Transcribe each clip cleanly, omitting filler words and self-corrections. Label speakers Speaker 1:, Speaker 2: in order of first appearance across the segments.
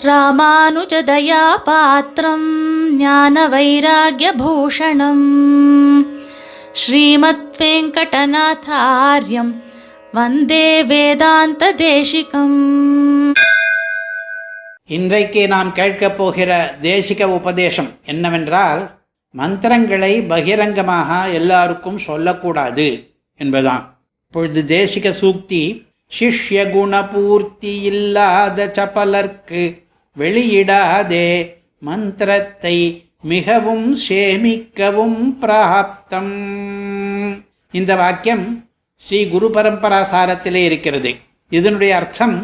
Speaker 1: ராமானுஜதயா பாத்திரம் ஞான வைராக்யபூஷணம் ஸ்ரீமத் வெங்கடநாதார்யம் வந்தே வேதாந்த தேசிகம்.
Speaker 2: இன்றைக்கு நாம் கேட்கப் போகிற தேசிக உபதேசம் என்னவென்றால், மந்திரங்களை பகிரங்கமாக எல்லாருக்கும் சொல்லக்கூடாது என்பதுதான். இப்பொழுது தேசிக சூக்தி, சிஷ்ய குணபூர்த்தி இல்லாத சபலர்க்கு வெளியிடாதே மந்திரத்தை மிகவும் சேமிக்கவும் பிராப்தம். இந்த வாக்கியம் ஸ்ரீ குரு பரம்பராசாரத்திலே இருக்கிறது. இதனுடைய அர்த்தம்,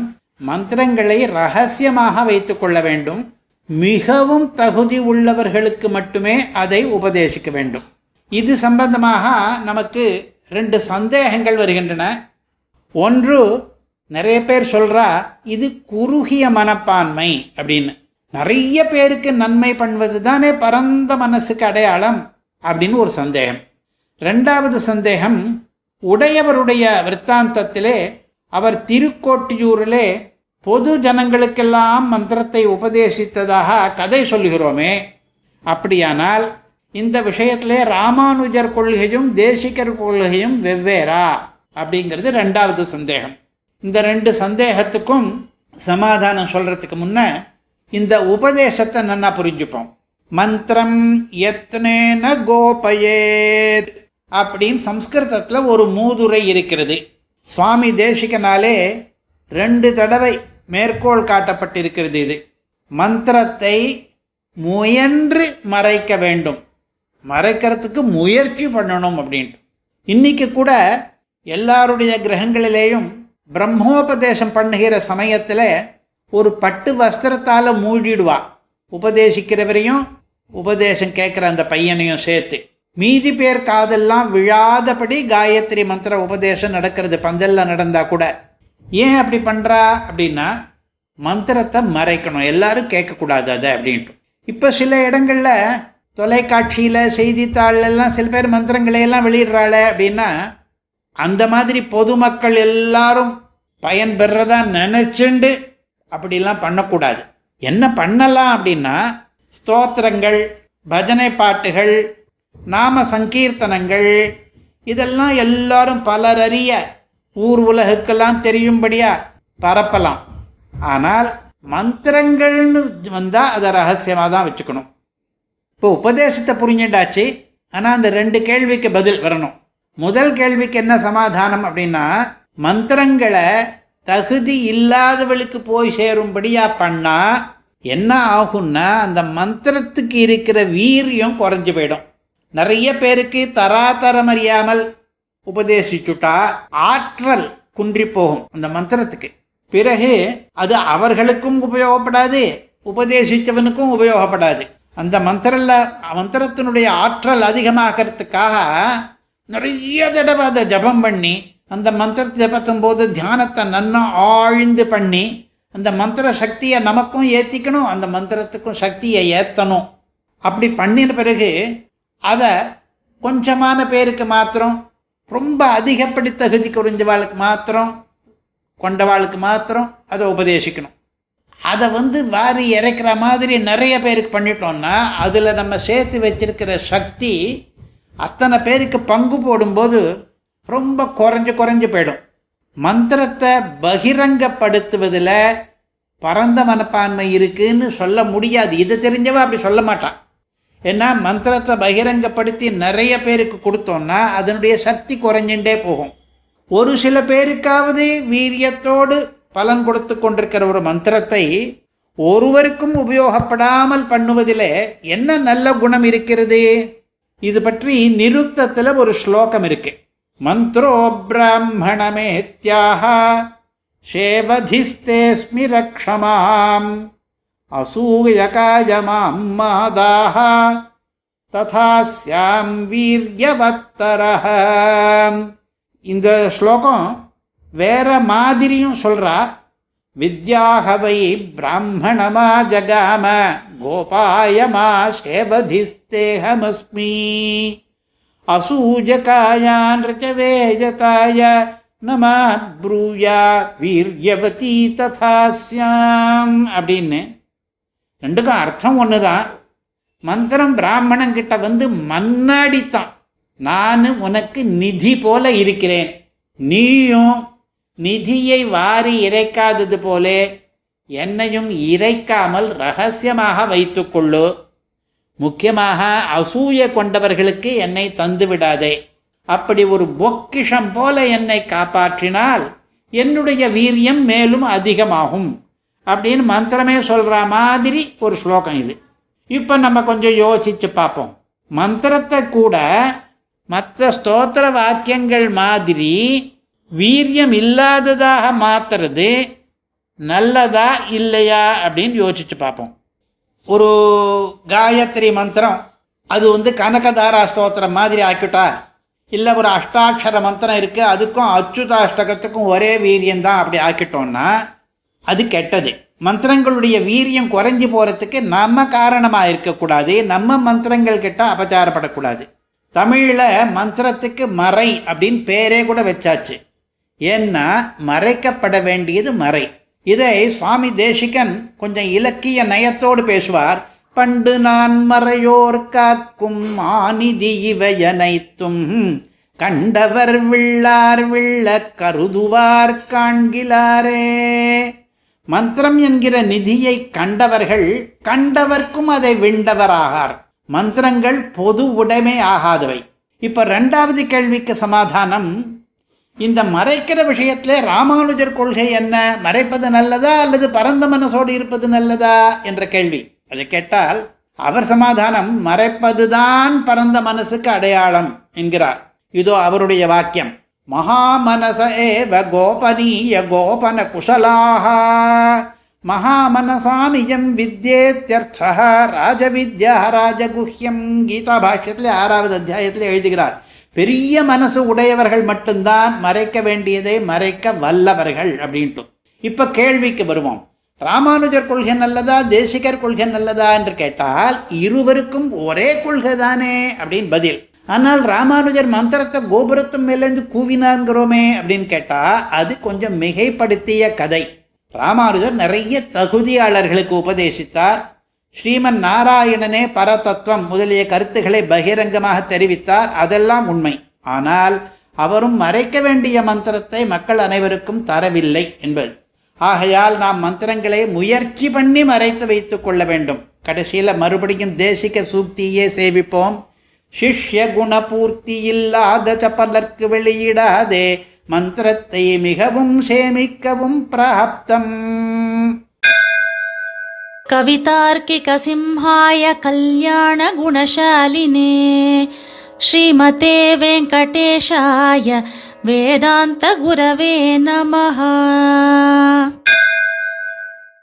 Speaker 2: மந்திரங்களை ரகசியமாக வைத்துக் கொள்ள வேண்டும், மிகவும் தகுதி உள்ளவர்களுக்கு மட்டுமே அதை உபதேசிக்க வேண்டும். இது சம்பந்தமாக நமக்கு 2 சந்தேகங்கள் வருகின்றன. ஒன்று, நிறைய பேர் சொல்றா இது குறுகிய மனப்பான்மை அப்படின்னு. நிறைய பேருக்கு நன்மை பண்ணுவது தானே பரந்த மனசுக்கு அடையாளம் அப்படின்னு ஒரு சந்தேகம். 2வது சந்தேகம், உடையவருடைய விற்த்தாந்தத்திலே அவர் திருக்கோட்டியூரிலே பொது ஜனங்களுக்கெல்லாம் மந்திரத்தை உபதேசித்ததாக கதை சொல்லுகிறோமே, அப்படியானால் இந்த விஷயத்திலே ராமானுஜர் கொள்கையும் தேசிகர் கொள்கையும் வெவ்வேறா அப்படிங்கிறது 2வது சந்தேகம். இந்த 2 சந்தேகத்துக்கும் சமாதானம் சொல்றதுக்கு முன்ன இந்த உபதேசத்தை நன்னா புரிஞ்சுப்போம். மந்திரம் யத்னேன கோபயேத் அப்படின்னு சம்ஸ்கிருதத்தில் ஒரு மூதுரை இருக்கிறது. சுவாமி தேசிகனாலே 2 தடவை மேற்கோள் காட்டப்பட்டிருக்கிறது. இது மந்திரத்தை முயன்று மறைக்க வேண்டும், மறைக்கிறதுக்கு முயற்சி பண்ணணும் அப்படின்ட்டு. இன்னைக்கு கூட எல்லாருடைய கிரகங்களிலேயும் பிரம்மோபதேசம் பண்ணுகிற சமயத்தில் ஒரு பட்டு வஸ்திரத்தால் மூடிடுவா, உபதேசிக்கிறவரையும் உபதேசம் கேட்குற அந்த பையனையும் சேர்த்து. மீதி பேர் காதெல்லாம் விழாதபடி காயத்ரி மந்திர உபதேசம் நடக்கிறது, பந்தல்ல நடந்தா கூட. ஏன் அப்படி பண்ணுறா அப்படின்னா, மந்திரத்தை மறைக்கணும், எல்லாரும் கேட்கக்கூடாது அதை அப்படின்ட்டு. இப்போ சில இடங்களில் தொலைக்காட்சியில் செய்தித்தாளெல்லாம் சில பேர் மந்திரங்களையெல்லாம் வெளியிடுறாள் அப்படின்னா, அந்த மாதிரி பொதுமக்கள் எல்லாரும் பயன் பெறதா நினச்சிண்டு அப்படிலாம் பண்ணக்கூடாது. என்ன பண்ணலாம் அப்படின்னா, ஸ்தோத்திரங்கள், பஜனை பாட்டுகள், நாம சங்கீர்த்தனங்கள் இதெல்லாம் எல்லாரும் பலரறிய ஊர் உலகுக்கெல்லாம் தெரியும்படியா பரப்பலாம். ஆனால் மந்திரங்கள்னு வந்தால் அதை ரகசியமாக தான் வச்சுக்கணும். இப்போ உபதேசத்தை புரிஞ்சுட்டாச்சு, ஆனால் அந்த 2 கேள்விக்கு பதில் வரணும். முதல் கேள்விக்கு என்ன சமாதானம் அப்படின்னா, மந்திரங்களை தகுதி இல்லாதவளுக்கு போய் சேரும்படியா பண்ணா என்ன ஆகும்னா, அந்த மந்திரத்துக்கு இருக்கிற வீரியம் குறைஞ்சு போயிடும். நிறைய பேருக்கு தராதரம் அறியாமல் உபதேசிச்சுட்டா ஆற்றல் குன்றி போகும் அந்த மந்திரத்துக்கு. பிறகு அது அவர்களுக்கும் உபயோகப்படாது, உபதேசித்தவனுக்கும் உபயோகப்படாது. அந்த மந்திரத்தினுடைய ஆற்றல் அதிகமாகிறதுக்காக நிறைய தடவை அதை ஜபம் பண்ணி, அந்த மந்திரத்தை ஜபத்தும் போது தியானத்தை நன்னா ஆழ்ந்து பண்ணி, அந்த மந்திர சக்தியை நமக்கும் ஏற்றிக்கணும், அந்த மந்திரத்துக்கும் சக்தியை ஏற்றணும். அப்படி பண்ணின பிறகு அதை கொஞ்சமான பேருக்கு மாத்திரம், ரொம்ப அதிகப்படி தகுதி குறைஞ்சவாளுக்கு மாத்திரம், கொண்டவாளுக்கு மாத்திரம் அதை உபதேசிக்கணும். அதை வாரி இறைக்கிற மாதிரி நிறைய பேருக்கு பண்ணிட்டோம்னா, அதில் நம்ம சேர்த்து வச்சிருக்கிற சக்தி அத்தனை பேருக்கு பங்கு போடும்போது ரொம்ப குறைஞ்சு போயிடும். மந்திரத்தை பகிரங்கப்படுத்துவதில் பரந்த மனப்பான்மை இருக்குன்னு சொல்ல முடியாது. இது தெரிஞ்சவ அப்படி சொல்ல மாட்டான். ஏன்னா மந்திரத்தை பகிரங்கப்படுத்தி நிறைய பேருக்கு கொடுத்தோம்னா அதனுடைய சக்தி குறைஞ்சுட்டே போகும். ஒரு சில பேருக்காவது வீரியத்தோடு பலன் கொடுத்து கொண்டிருக்கிற ஒரு மந்திரத்தை ஒருவருக்கும் உபயோகப்படாமல் பண்ணுவதில் என்ன நல்ல குணம் இருக்கிறது? இது பற்றி நிருக்தத்தில் ஒரு ஸ்லோகம் இருக்கு. மந்த்ரோ பிராமணமேத்யாக சேவதிஸ்தேஸ்மி ரக்ஷமாம் அசூயகாயமாம் மாதாக ததாஸ்யாம் வீரியவத்தரஹ. இந்த ஸ்லோகம் வேற மாதிரியும் சொல்றா. வித்யாஹவை பிராமணமா ஜகாம கோபாயமா சேவதிஸ்தேஹமஸ்மி அசூஜகாயான் ரிச்சவேஜதாய நமா ப்ரூயா வீரியவதி ததாஸ்யாம் அப்படின்னு ரெண்டுக்கும் அர்த்தம் ஒன்று தான். மந்திரம் பிராமணங்கிட்ட வந்து மன்னாடித்தான், நான் உனக்கு நிதி போல இருக்கிறேன், நீயும் நிதியை வாரி இறைக்காதது போலே என்னையும் இறைக்காமல் ரகசியமாக வைத்துக்கொள்ளு. முக்கியமாக அசூய கொண்டவர்களுக்கு என்னை தந்து விடாதே. அப்படி ஒரு பொக்கிஷம் போல என்னை காப்பாற்றினால் என்னுடைய வீரியம் மேலும் அதிகமாகும் அப்படின்னு மந்திரமே சொல்கிற மாதிரி ஒரு ஸ்லோகம் இது. இப்போ நம்ம கொஞ்சம் யோசிச்சு பார்ப்போம். மந்திரத்தை கூட மற்ற ஸ்தோத்திர வாக்கியங்கள் மாதிரி வீரியம் இல்லாததாக மாற்றுறது நல்லதா இல்லையா அப்படின்னு யோசிச்சு பார்ப்போம். ஒரு காயத்ரி மந்திரம் அது கனகதாரா ஸ்தோத்திரம் மாதிரி ஆக்கிட்டா, இல்லை ஒரு அஷ்டாட்சர மந்திரம் இருக்குது அதுக்கும் அச்சுதாஷ்டகத்துக்கும் ஒரே வீரியம்தான் அப்படி ஆக்கிட்டோம்னா அது கெட்டது. மந்திரங்களுடைய வீரியம் குறைஞ்சி போகிறதுக்கு நம்ம காரணமாக இருக்கக்கூடாது, நம்ம மந்திரங்கள் கிட்ட அபச்சாரப்படக்கூடாது. தமிழில் மந்திரத்துக்கு மறை அப்படின்னு பேரே கூட வச்சாச்சு. ஏன்னா மறைக்கப்பட வேண்டியது மறை. இதை சுவாமி தேசிகன் கொஞ்சம் இலக்கிய நயத்தோடு பேசுவார். பண்டு நான் மறையோர் காக்கும் ஆநிதி இவையனைத்தும் கண்டவர் வில்லார் வில்ல கருதுவார் காண்கிலாரே. மந்திரம் என்கிற நிதியை கண்டவர்கள் கண்டவர்க்கும் அதை விண்டவராகார். மந்திரங்கள் பொது உடைமை ஆகாதவை. இப்ப ரெண்டாவது கேள்விக்கு சமாதானம், இந்த மறைக்கிற விஷயத்திலே ராமானுஜர் கொள்கை என்ன? மறைப்பது நல்லதா அல்லது பரந்த மனசோடு இருப்பது நல்லதா என்ற கேள்வி. அதை கேட்டால் அவர் சமாதானம், மறைப்பதுதான் பரந்த மனசுக்கு அடையாளம் என்கிறார். இதோ அவருடைய வாக்கியம். மகாமனச ஏவ கோபனீய கோபன குஷலாஹ மகாமனசாமியம் வித்யேத்யர்த்தஹ ராஜவித்யா ராஜகுஹ்யம். கீதா பாஷ்யத்தில் 6வது அத்தியாயத்தில் எழுதுகிறார், பெரிய மனசு உடையவர்கள் மட்டும்தான் மறைக்க வேண்டியதை மறைக்க வல்லவர்கள் அப்படின்ட்டு. இப்போ கேள்விக்கு வருவோம். ராமானுஜர் கொள்கை நல்லதா தேசிகர் கொள்கை நல்லதா என்று கேட்டால் இருவருக்கும் ஒரே கொள்கை தானே அப்படின்னு பதில். ஆனால் ராமானுஜர் மந்திரத்தை கோபுரத்து மேலேருந்து கூவினாங்கிறோமே அப்படின்னு கேட்டால் அது கொஞ்சம் மிகைப்படுத்திய கதை. ராமானுஜர் நிறைய தகுதியாளர்களுக்கு உபதேசித்தார். ஸ்ரீமன் நாராயணனே பரதத்துவம் முதலிய கருத்துக்களை பகிரங்கமாக தெரிவித்தார். அதெல்லாம் உண்மை. ஆனால் அவரும் மறைக்க வேண்டிய மந்திரத்தை மக்கள் அனைவருக்கும் தரவில்லை என்பது. ஆகையால் நாம் மந்திரங்களை முயற்சி பண்ணி மறைத்து வைத்துக் கொள்ள வேண்டும். கடைசியில் மறுபடியும் தேசிக சூக்தியே சேவிப்போம். சிஷ்ய குணபூர்த்தி இல்லாத சப்பலர்க்கு வெளியிடாதே மந்திரத்தை மிகவும் சேமிக்கவும் பிராப்தம்.
Speaker 1: கவிதார்க்கிக சிம்ஹாய கல்யாண குணசாலினே ஸ்ரீமதே வெங்கடேஷாய வேதாந்த குரவே நமஹ.